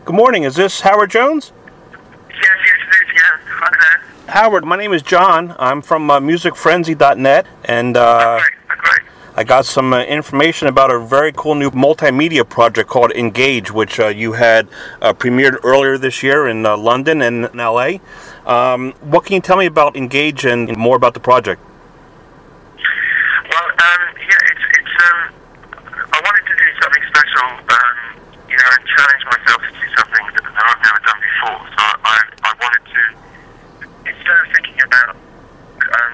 Good morning. Is this Howard Jones? Yes, it is, yeah. Hi there. Howard, my name is John. I'm from musicfrenzy.net, and Great. I got some information about a very cool new multimedia project called Engage, which you had premiered earlier this year in London and in LA. What can you tell me about Engage and more about the project? Well, I wanted to do something special, and challenge myself to do something that I've never done before. So I wanted to, instead of thinking about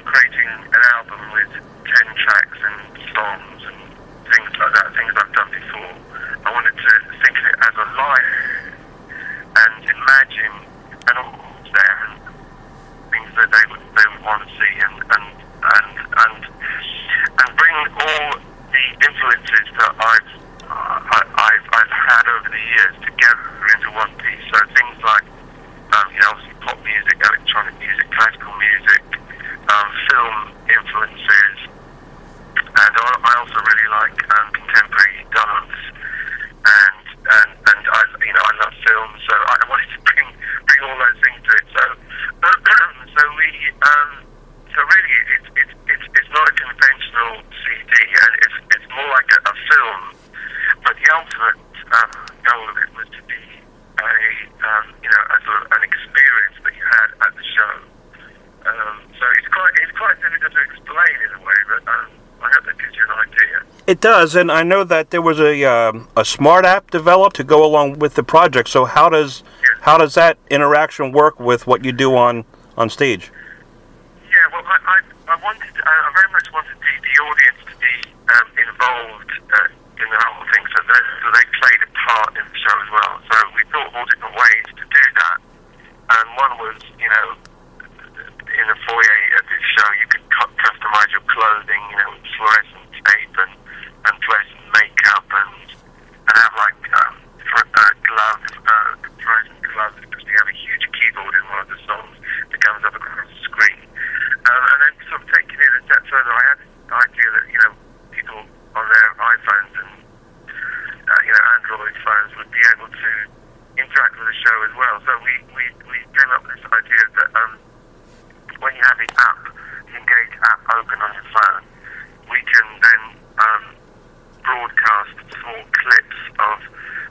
creating an album with 10 tracks and songs and things like that, things I've done before, I wanted to think of it as a live and imagine an audience there and things that they would want to see and bring all the influences that I've had over the years together into one piece. So things like obviously pop music, electronic music, classical music, film influences, and I also really like contemporary dance, and I love film, so I wanted to bring all those things to it. So really it's not a conventional CD, and it's more like a film. But the ultimate goal of it was to be a sort of an experience that you had at the show. So it's quite difficult to explain in a way, but I hope that gives you an idea. It does, and I know that there was a smart app developed to go along with the project. So how does that interaction work with what you do on stage? Yeah, well, I very much wanted the audience to be involved in the whole thing, so they played a part in the show as well. So we thought of all different ways to do that, and one was, in the foyer at this show, you could customize your clothing, with fluorescent tape and fluorescent makeup and have like gloves, fluorescent gloves, because we have a huge keyboard in one of the songs that comes up across the screen. And then sort of taking it a step further, I had the idea that, people on their iPhones and, Android phones would be able to interact with the show as well. So we came up with this idea that when you have the app, the Engage app open on your phone, we can then broadcast small clips of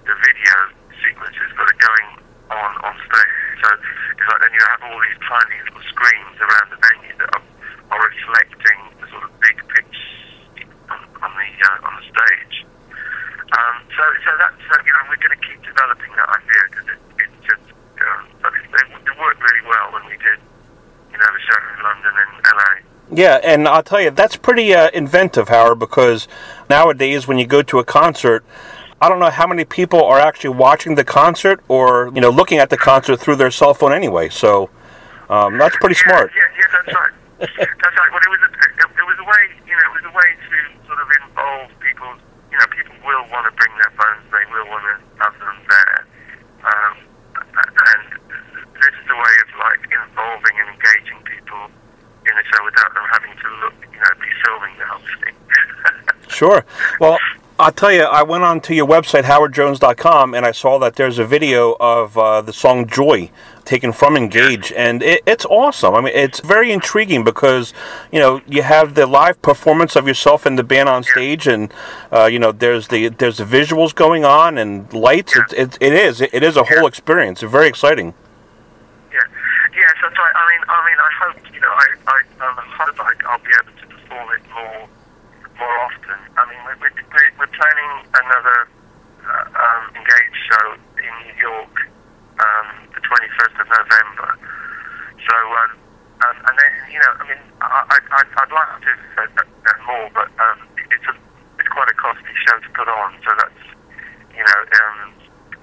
the video sequences that are going on stage. So it's like then you have all these tiny little screens around the venue that are reflecting the sort of big picture on the stage. So that's we're going to keep developing that idea, because it's just it worked really well when we did the show in London and LA. Yeah, and I'll tell you, that's pretty inventive, Howard, because nowadays when you go to a concert, I don't know how many people are actually watching the concert or looking at the concert through their cell phone anyway. So that's pretty smart. Yeah, that's right. That's right. Well, it was a way, it was a way to sort of involve people. People will want to bring their phones. They will want to have them there, and this is a way of involving and engaging people in the show without them having to look, be filming the whole thing. Sure. Well, I'll tell you, I went on to your website, howardjones.com, and I saw that there's a video of the song Joy taken from Engage, and it's awesome. I mean, it's very intriguing because, you have the live performance of yourself and the band on stage, and, there's the visuals going on and lights. It is a whole experience. It's very exciting. Yes, that's right. I hope, I hope I'll be able to perform it more often. We're planning another Engage show in New York, the 21st of November. So, and then, I'd like to do more, but it's quite a costly show to put on. So that's,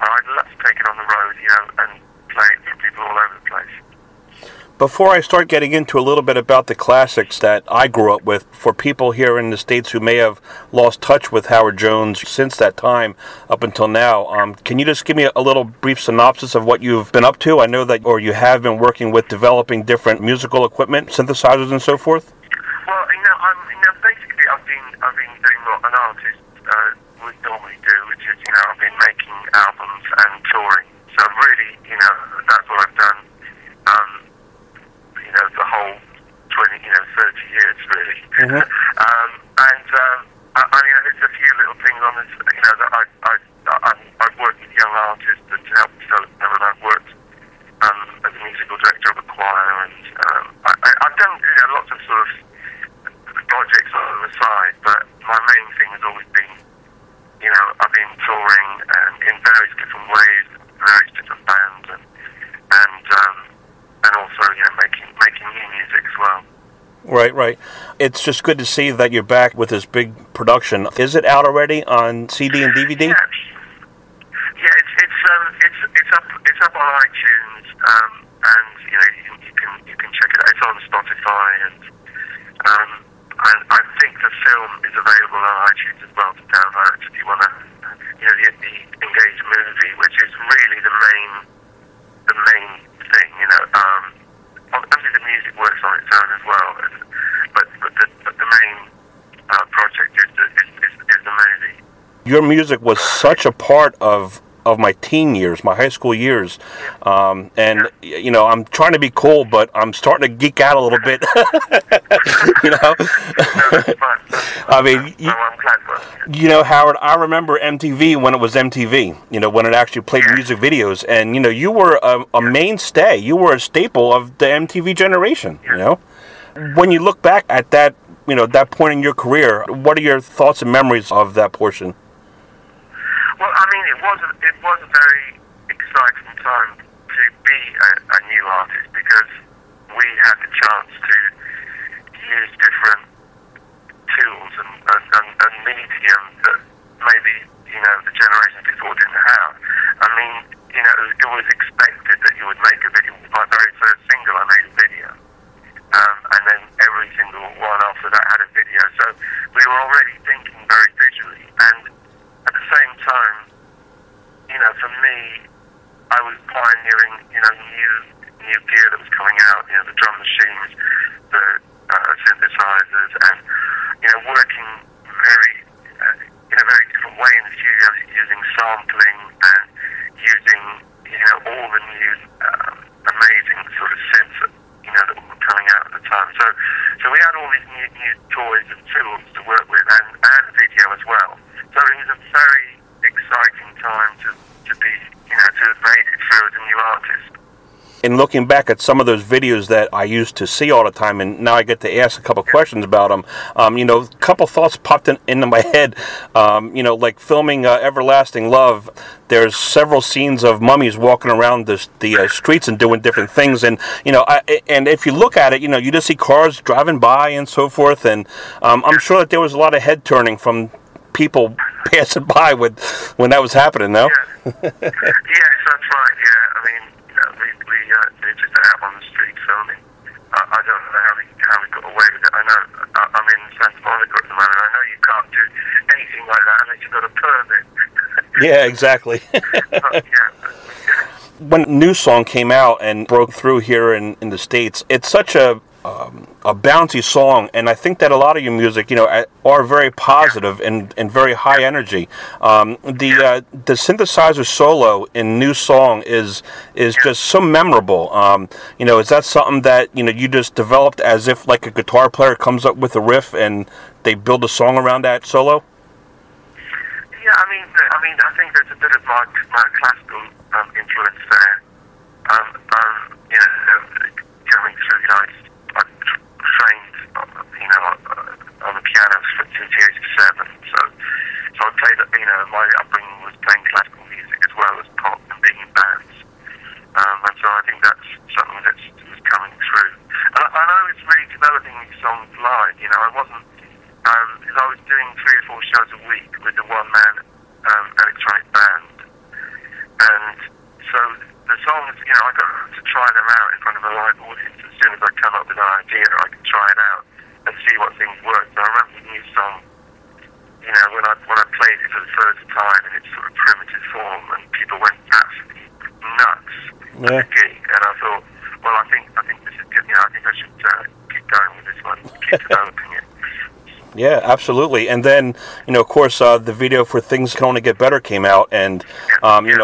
I'd love to take it on the road, and play it for people all over the place. Before I start getting into a little bit about the classics that I grew up with, for people here in the States who may have lost touch with Howard Jones since that time up until now, can you just give me a little brief synopsis of what you've been up to? I know that, or you have been working with developing different musical equipment, synthesizers and so forth. Well, basically I've been doing what an artist would normally do, which is, I've been making albums and touring. So So really, that's what I've done. The whole 30 years really. Mm-hmm. I mean, there's a few little things on this, that I've worked with young artists to help develop them, and I've worked as a musical director of a choir, and I've done lots of sort of projects on the side, but my main thing has always been, I've been touring and in various different ways, various different bands, and also making new music as well. Right. It's just good to see that you're back with this big production. Is it out already on CD and DVD? Yeah, it's up on iTunes, and you can check it out. It's on Spotify, and I think the film is available on iTunes as well to download if you want to. The Engage movie, which is really the main thing. Obviously the music works on its own as well, but the main project is the movie. Your music was such a part of my teen years, my high school years, and I'm trying to be cool, but I'm starting to geek out a little bit. No, that's fine. I mean, I'm glad for it. Howard, I remember MTV when it was MTV. When it actually played music videos, and you were a mainstay. You were a staple of the MTV generation. When you look back at that, that point in your career, what are your thoughts and memories of that portion? Well, I mean, it was a very exciting time to be a new artist, because we had the chance to use different tools and medium that maybe the generation before didn't have. I mean, it was expected that you would make a video. My very first single, I made a video, and then every single one after that had a video. So we were already thinking very visually, and at the same time, for me, I was pioneering, new gear that was coming out, the drum machines, the synthesizers, and, working in a very different way in the studio, using sampling and using, all the new, amazing sort of synths that were coming out at the time. So we had all these new toys and tools to work with, and video as well. So it was a very exciting time to be, to have made it through as a new artist. In looking back at some of those videos that I used to see all the time, and now I get to ask a couple questions about them, a couple thoughts popped into my head. Like filming Everlasting Love, there's several scenes of mummies walking around the streets and doing different things, and and if you look at it, you just see cars driving by and so forth, and I'm sure that there was a lot of head turning from people passing by when that was happening. No? Yes, that's right. Yeah, I mean, they're just out on the street filming. I don't know how we got away with it. I know I'm in Santa Monica at the moment. I know you can't do anything like that unless you've got a permit. Yeah, exactly. But, When New Song came out and broke through here in the States, it's such a bouncy song, and I think that a lot of your music, are very positive and very high energy. The synthesizer solo in New Song is just so memorable. Is that something that you just developed as if like a guitar player comes up with a riff and they build a song around that solo? Yeah, I mean, I think there's a bit of my classical influence there. Coming through, I've trained, on the piano since the age of 7. So I played, my upbringing was playing classical music as well as pop and being in bands. And so I think that's something that's coming through. And I was really developing these songs live. I wasn't, because I was doing 3 or 4 shows a week with the one-man electronic band. And so the songs, I got to try them out in front of a live audience. As soon as I come up with an idea, I could try it out and see what things work. So I remember the New Song, when I played it for the first time in its sort of primitive form, and people went absolutely nuts at the gig. And I thought, well, I think this is good. I think I should keep going with this one, keep developing it. Yeah, absolutely. And then, of course, the video for Things Can Only Get Better came out, and,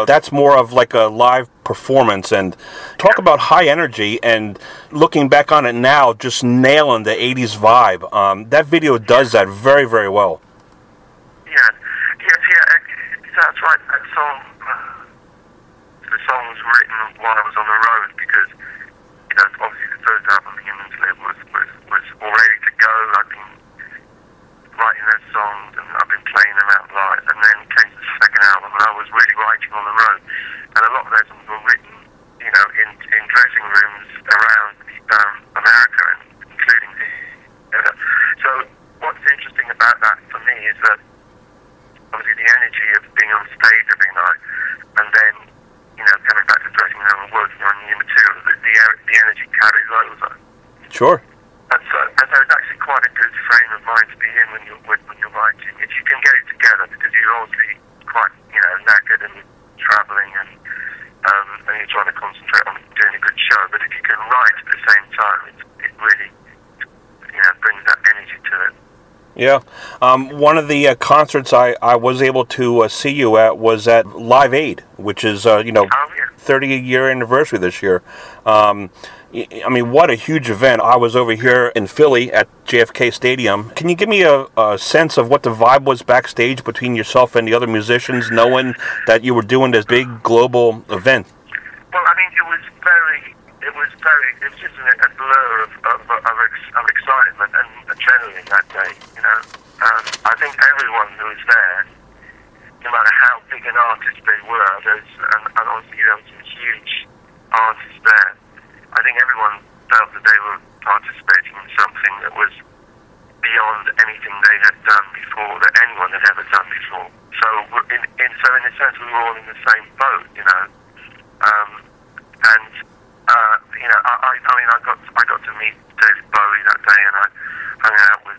that's more of like a live performance. And talk about high energy, and looking back on it now, just nailing the 80s vibe. That video does that very, very well. That's right. That song, the song was written while I was on the road because, obviously the first album, Humans Live, was all ready to go. I've been writing those songs and I've been playing them out live, and then came to the second album and I was really writing on the road. And a lot of those songs were written, in dressing rooms around America, including so what's interesting about that for me is that obviously the energy of being on stage every night, and then coming back to the dressing room and working on new material, the energy carries over. Sure. And so it's actually quite a good frame of mind to be in when you're writing, if you can get it together, because you're obviously quite knackered and travelling and you're trying to concentrate on doing a good show. But if you can write at the same time, it really brings that energy to it. Yeah. One of the concerts I was able to see you at was at Live Aid, which is, 30-year anniversary this year. I mean, what a huge event. I was over here in Philly at JFK Stadium. Can you give me a sense of what the vibe was backstage between yourself and the other musicians, knowing that you were doing this big global event? Well, I mean, it was just a blur of excitement and adrenaline that day, I think everyone who was there, no matter how big an artist they were, and obviously there were some huge artists there, I think everyone felt that they were participating in something that was beyond anything they had done before, that anyone had ever done before. So in a sense, we were all in the same boat, I got to meet David Bowie that day, and I hung out with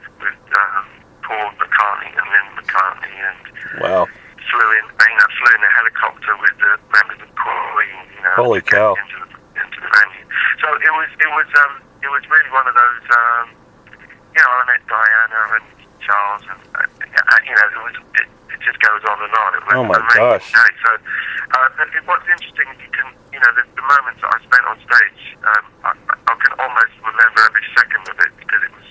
Paul McCartney and Lynn McCartney, and wow, flew in a helicopter with the members of Queen, holy cow, into the venue. So it was really one of those, I met Diana and Charles, and it just goes on and on. It was oh my gosh. Day. So what's interesting, you can, the moments that I spent on stage, I can almost remember every second of it, because it was,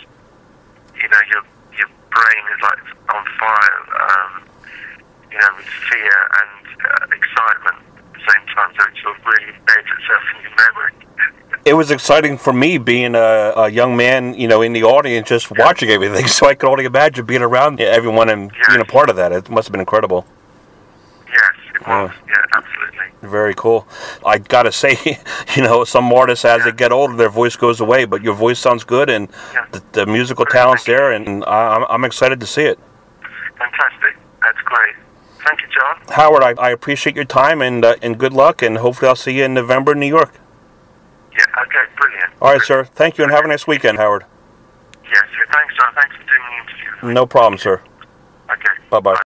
your brain is like on fire, with fear and excitement at the same time, so it sort of really embeds itself in your memory. It was exciting for me being a young man, in the audience, just watching everything, so I could only imagine being around everyone and being a part of that. It must have been incredible. Yes, it was. Yeah, absolutely. Very cool. I gotta say, some artists, as they get older, their voice goes away, but your voice sounds good, and the musical talent's there, and I'm excited to see it. Fantastic. That's great. Thank you, John. Howard, I appreciate your time, and good luck, and hopefully I'll see you in November in New York. Yeah, okay, brilliant. All right, sir. Thank you, and have a nice weekend, Howard. Yes, thanks, John. Thanks for doing the interview. No problem, sir. Okay. Bye-bye.